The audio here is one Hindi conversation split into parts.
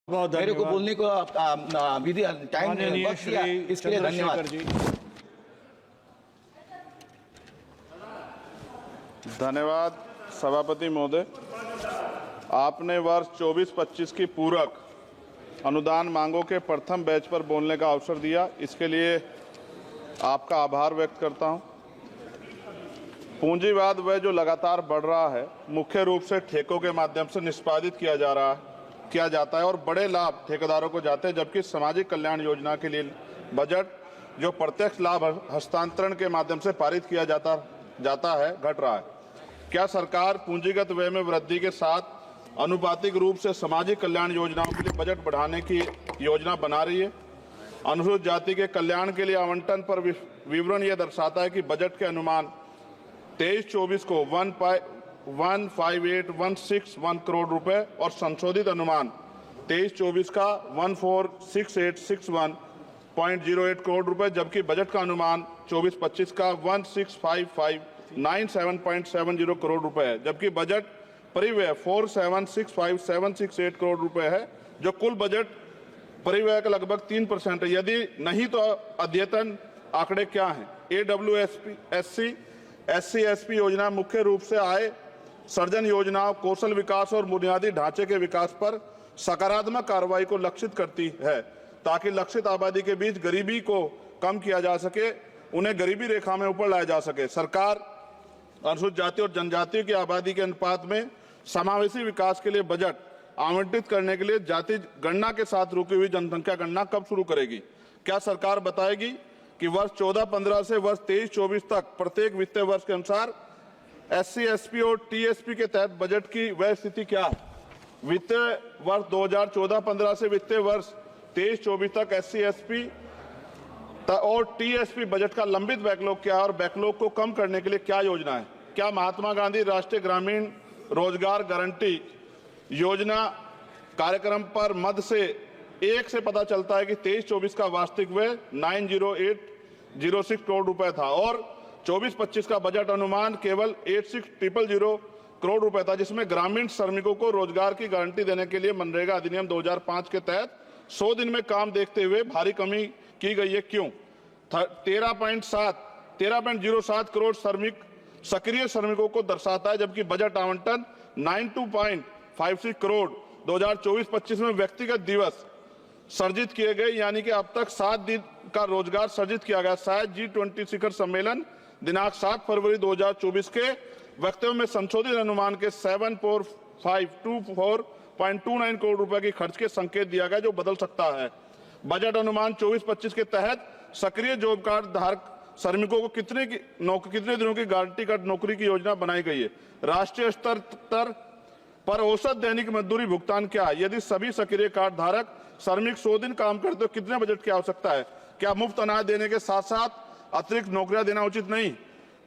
मेरे को बोलने को विधि टाइम बख्श दिया, इसके लिए धन्यवाद। धन्यवाद सभापति महोदय। आपने वर्ष 24-25 की पूरक अनुदान मांगों के प्रथम बैच पर बोलने का अवसर दिया, इसके लिए आपका आभार व्यक्त करता हूं। पूंजीवाद वह जो लगातार बढ़ रहा है, मुख्य रूप से ठेकों के माध्यम से निष्पादित किया जाता है और बड़े लाभ ठेकेदारों को जाते हैं, जबकि सामाजिक कल्याण योजना के लिए बजट जो प्रत्यक्ष लाभ हस्तांतरण के माध्यम से पारित किया जाता है घट रहा है। क्या सरकार पूंजीगत व्यय में वृद्धि के साथ अनुपातिक रूप से सामाजिक कल्याण योजनाओं के लिए बजट बढ़ाने की योजना बना रही है? अनुसूचित जाति के कल्याण के लिए आवंटन पर विवरण यह दर्शाता है कि बजट के अनुमान 23-24 को 158,161 करोड़ रुपए और संशोधित अनुमान 23-24 का 146861.08 करोड़ रुपए, जबकि बजट का अनुमान 24-25 का 165597.70 करोड़ रुपए है, जबकि बजट परिव्यय 4765,768 करोड़ रुपए है, जो कुल बजट परिव्यय का लगभग 3% है। यदि नहीं तो अद्यतन आंकड़े क्या हैं? AWSP, SC योजना मुख्य रूप से आय सर्जन योजनाओं, कौशल विकास और बुनियादी ढांचे के विकास पर सकारात्मक कार्रवाई को लक्षित करती है, ताकि लक्षित आबादी के बीच गरीबी को कम किया जा सके, उन्हें गरीबी रेखा में ऊपर लाया जा सके। सरकार अनुसूचित जाति और जनजातियों की आबादी के अनुपात में समावेशी विकास के लिए बजट आवंटित करने के लिए जाति गणना के साथ रुकी हुई जनसंख्या गणना कब शुरू करेगी? क्या सरकार बताएगी कि वर्ष 14-15 से वर्ष 23-24 तक प्रत्येक वित्तीय वर्ष के अनुसार SC, SP और TSP के तहत बजट की वह स्थिति क्या है? वित्तीय वर्ष 2014-15 से वित्तीय वर्ष 23-24 तक SC, SP और TSP बजट का लंबित बैकलॉग क्या है और बैकलॉग को कम करने के लिए क्या योजना है? क्या महात्मा गांधी राष्ट्रीय ग्रामीण रोजगार गारंटी योजना कार्यक्रम पर मद से 1 से पता चलता है कि 23-24 का वास्तविक व्यय 90806 करोड़ रुपए था और 24-25 का बजट अनुमान केवल 86,000 करोड़ रुपए था, जिसमें ग्रामीण श्रमिकों को रोजगार की गारंटी देने के लिए मनरेगा अधिनियम 2005 के तहत 100 दिन में काम देखते हुए भारी कमी की गई है। क्यों? 13.07 करोड़ सक्रिय श्रमिकों को दर्शाता है, जबकि बजट आवंटन 92.56 करोड़ 2024-25 में व्यक्तिगत दिवस सर्जित किए गए, यानी कि अब तक 7 दिन का रोजगार सर्जित किया गया। शायद G20 शिखर सम्मेलन दिनांक 7 फरवरी 2024 के वक्तव्य में संशोधित अनुमान के 74524.29 करोड़ रुपए की खर्च के संकेत दिया गया, जो बदल सकता है। बजट अनुमान 24-25 के तहत सक्रिय जॉब कार्ड धारक श्रमिकों को कितने दिनों की गारंटी कार्ड नौकरी की योजना बनाई गई है? राष्ट्रीय स्तर पर औसत दैनिक मजदूरी भुगतान क्या है? यदि सभी सक्रिय कार्ड धारक श्रमिक 100 दिन काम करते तो कितने बजट की आवश्यकता है? क्या मुफ्त अनाज देने के साथ साथ अतिरिक्त नौकरियां देना उचित नहीं?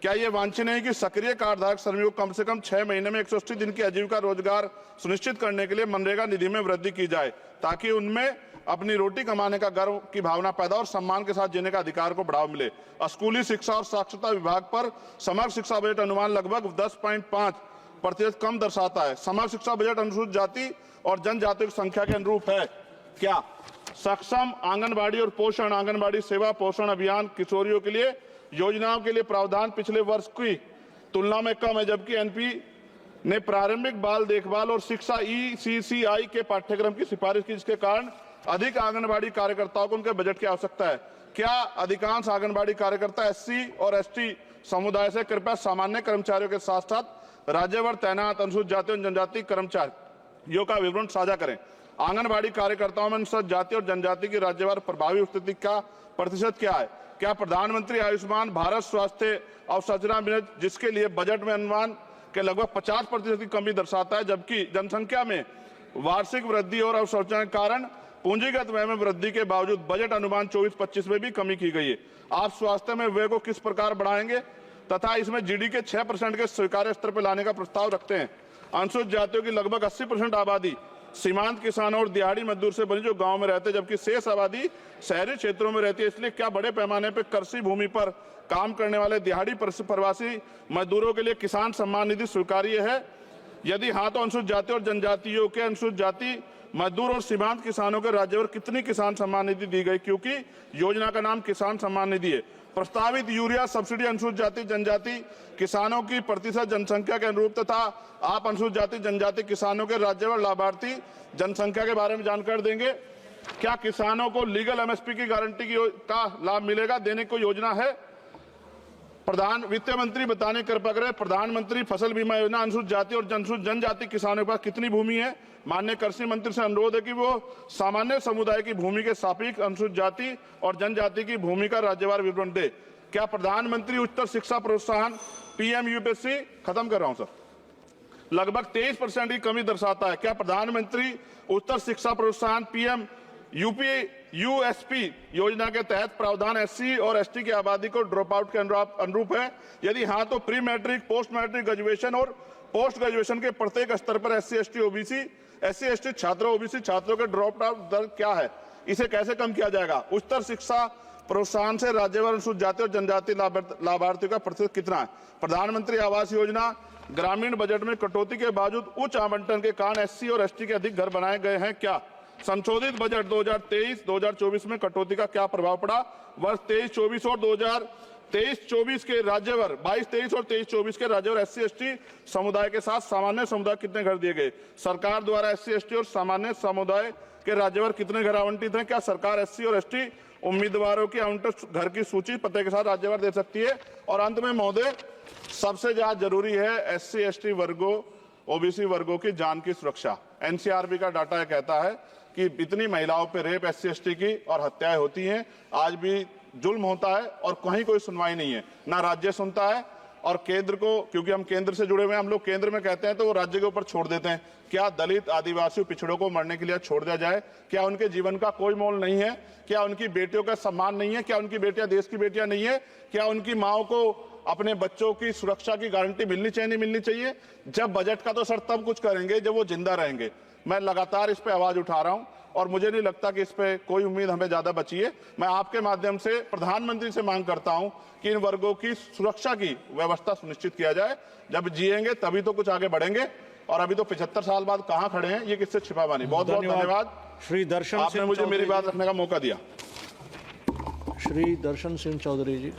क्या यह वांछनीय नहीं कि सक्रिय कार्ड धारक श्रमिकों को कम से कम 6 महीने में 180 दिन की आजीविका रोजगार सुनिश्चित करने के लिए मनरेगा निधि में वृद्धि की जाए, ताकि उनमें अपनी रोटी कमाने का गर्व की भावना पैदा और सम्मान के साथ जीने का अधिकार को बढ़ावा मिले। स्कूली शिक्षा और साक्षरता विभाग पर समग्र शिक्षा बजट अनुमान लगभग 10.5% कम दर्शाता है। समग्र शिक्षा बजट अनुसूचित जाति और जनजातियों की संख्या के अनुरूप है क्या? सक्षम आंगनबाड़ी और पोषण आंगनबाड़ी सेवा पोषण अभियान किशोरियों के लिए योजनाओं के लिए प्रावधान पिछले वर्ष की तुलना में कम है, जबकि NP ने प्रारंभिक बाल देखभाल और शिक्षा ECCI के पाठ्यक्रम की सिफारिश की, जिसके कारण अधिक आंगनबाड़ी कार्यकर्ताओं को उनके बजट की आवश्यकता है। क्या अधिकांश आंगनबाड़ी कार्यकर्ता SC और ST समुदाय से? कृपया सामान्य कर्मचारियों के साथ साथ राज्यभर तैनात अनुसूचित जाति और जनजाति कर्मचारियों का विवरण साझा करें। आंगनबाड़ी कार्यकर्ताओं में अनुसूचित जाति और जनजाति की राज्यभर प्रभावी उपस्थिति का प्रतिशत क्या है? क्या प्रधानमंत्री आयुष्मान भारत स्वास्थ्य अवसंरचना मिशन, जिसके लिए बजट में अनुमान के लगभग 50% की कमी दर्शाता है, जबकि जनसंख्या में वार्षिक वृद्धि और अवसंरचना के कारण पूंजीगत व्यय में वृद्धि के बावजूद बजट अनुमान 24-25 में भी कमी की गई है? आप स्वास्थ्य में व्यय को किस प्रकार बढ़ाएंगे तथा इसमें GDP के 6% के स्वीकार्य स्तर पर लाने का प्रस्ताव रखते हैं? अनुसूचित जातियों की लगभग 80% आबादी सीमांत किसानों और दिहाड़ी मजदूर से बनी जो गांव में रहते हैं, जबकि शेष आबादी शहरी क्षेत्रों में रहती है। इसलिए क्या बड़े पैमाने पर कृषि भूमि पर काम करने वाले दिहाड़ी प्रवासी मजदूरों के लिए किसान सम्मान निधि स्वीकार्य है? यदि हाँ तो अनुसूचित जाति और जनजातियों के अनुसूचित जाति मजदूर और सीमांत किसानों के राज्यभर कितनी किसान सम्मान निधि दी गई, क्योंकि योजना का नाम किसान सम्मान निधि है। प्रस्तावित यूरिया सब्सिडी अनुसूचित जाति जनजाति किसानों की प्रतिशत जनसंख्या के अनुरूप तथा आप अनुसूचित जाति जनजाति किसानों के राज्यभर लाभार्थी जनसंख्या के बारे में जानकारी देंगे। क्या किसानों को लीगल एमएसपी की गारंटी का लाभ मिलेगा, देने को योजना है? प्रधान वित्त मंत्री बताने कृपा करें, प्रधानमंत्री फसल बीमा योजना अनुसूचित जाति और जनजाति किसानों के पास कितनी भूमि है? माननीय कृषि मंत्री से अनुरोध है कि वो सामान्य समुदाय की भूमि के सापेक्ष अनुसूचित जाति और जनजाति की भूमि का राज्यवार विवरण दे। क्या प्रधानमंत्री उच्चतर शिक्षा प्रोत्साहन पीएम यूपीएससी, खत्म कर रहा हूं सर, लगभग 23% की कमी दर्शाता है। क्या प्रधानमंत्री उच्चतर शिक्षा प्रोत्साहन पीएम यूएसपी योजना के तहत प्रावधान एससी और एसटी की आबादी को ड्रॉप आउट के अनुरूप है? यदि हाँ तो pre matric, post matric, graduation और पोस्ट ग्रेजुएशन के प्रत्येक स्तर पर एससी एसटी छात्रों, ओबीसी छात्रों के ड्रॉप आउट दर क्या है? इसे कैसे कम किया जाएगा? उच्चतर शिक्षा प्रोत्साहन से राज्यवार अनुसूचित जाति और जनजाति लाभार्थियों का प्रतिशत कितना है? प्रधानमंत्री आवास योजना ग्रामीण बजट में कटौती के बावजूद उच्च आवंटन के कारण एससी और एसटी के अधिक घर बनाए गए हैं क्या? संशोधित बजट 2023-2024 में कटौती का क्या प्रभाव पड़ा? वर्ष 23-24 और 2023-24 के राज्यभर 22-23 और 23-24 के राज्यभर एससी एसटी समुदाय के साथ सामान्य समुदाय कितने घर दिए गए? सरकार द्वारा एससी एसटी और सामान्य समुदाय के राज्यभर कितने घर आवंटित हैं? क्या सरकार एससी और एसटी उम्मीदवारों की आवंटित घर की सूची पते के साथ राज्यभर दे सकती है? और अंत में महोदय, सबसे ज्यादा जरूरी है एससी एसटी वर्गों, ओबीसी वर्गों की जान की सुरक्षा। एनसीआरबी का डाटा यह कहता है कि इतनी महिलाओं पे रेप एससी एसटी की और हत्याएं होती हैं, आज भी जुल्म होता है और कहीं कोई सुनवाई नहीं है, ना राज्य सुनता है। और केंद्र को, क्योंकि हम केंद्र से जुड़े हुए हैं, हम लोग केंद्र में कहते हैं तो वो राज्य के ऊपर छोड़ देते हैं। क्या दलित, आदिवासी, पिछड़ों को मरने के लिए छोड़ दिया जाए? क्या उनके जीवन का कोई मोल नहीं है? क्या उनकी बेटियों का सम्मान नहीं है? क्या उनकी बेटियां देश की बेटियां नहीं है? क्या उनकी माओ को अपने बच्चों की सुरक्षा की गारंटी मिलनी चाहिए, नहीं मिलनी चाहिए? जब बजट का तो सर तब कुछ करेंगे जब वो जिंदा रहेंगे। मैं लगातार इस पे आवाज उठा रहा हूं और मुझे नहीं लगता कि इस पे कोई उम्मीद हमें ज्यादा बची है। मैं आपके माध्यम से प्रधानमंत्री से मांग करता हूं कि इन वर्गों की सुरक्षा की व्यवस्था सुनिश्चित किया जाए। जब जिएंगे तभी तो कुछ आगे बढ़ेंगे, और अभी तो 75 साल बाद कहां खड़े हैं, ये किससे छिपा बनी। बहुत बहुत धन्यवाद श्री दर्शन, आपने मुझे मेरी बात रखने का मौका दिया। श्री दर्शन सिंह चौधरी जी।